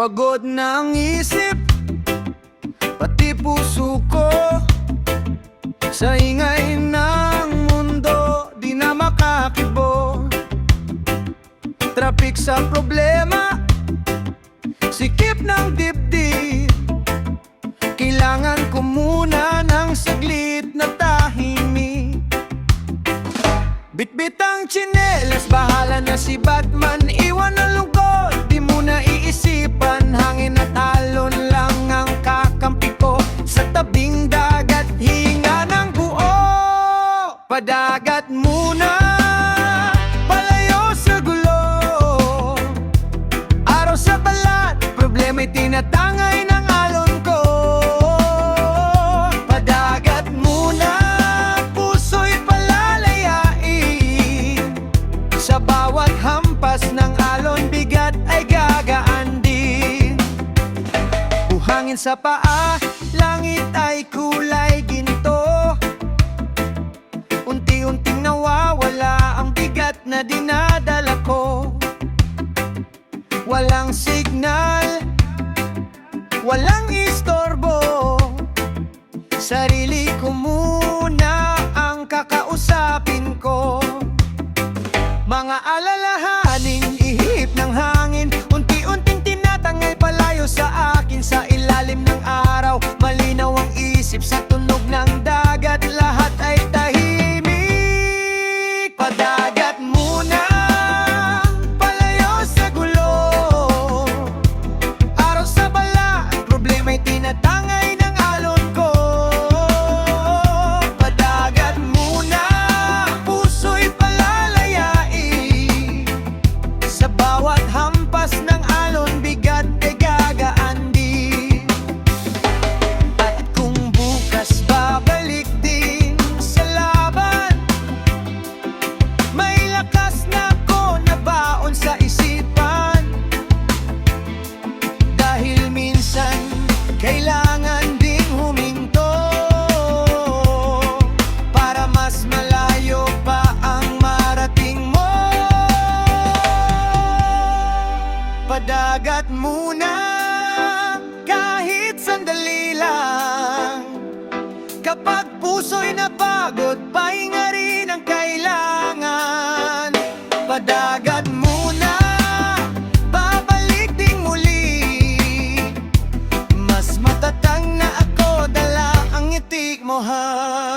Pagod na ang isip, pati puso ko, sa ingay ng mundo, di na makakibo. Traffic sa problema, sikip ng dibdib. Kailangan ko muna ng saglit na tahimik. Bitbit ang tsinelas, bahala na si Batman. Iwan ang lungkot, di muna iisipan. Hangin at alon lang ang kakampi ko. Sa tabing dagat, hinga ng buo. Padagat muna, palayo sa gulo. Araw sa balat, problema'y tinatangay ng alon ko. Padagat muna, puso'y palalayain. Sa bawat hampas ng alon, bigat ay gagaan din. Buhangin sa paa, langit ay kulay ginto. Unti-unting nawawala ang bigat na dinadala ko. Walang signal, walang istorbo. Sarili ko muna ang kakausapin ko. Mga alalahaning ihip ng hangin, unti-unting tinatangay palayo sa akin. Sa ilalim ng araw, malinaw ang isip. Sa tunog ng dagat, lahat ay tahimik. Padagat muna, palayo sa gulo. Araw sa bala, problema'y tinatangay ng alon ko. Padagat muna, puso'y palalayain. Sa bawat hampas ng alon, bigat ay gagaan din. At kung bukas babalik din sa laban, may lakas na ko na baon sa isipan. Dahil minsan kailangan ding huminto para mas malayo pa ang marating mo. Padagat muna, kahit sandali lang. Kapag puso'y napagod, pahinga rin ang kailangan. Padagat muna, babalik ding muli. Mas matatag na ako, dala ang itik mo, ha?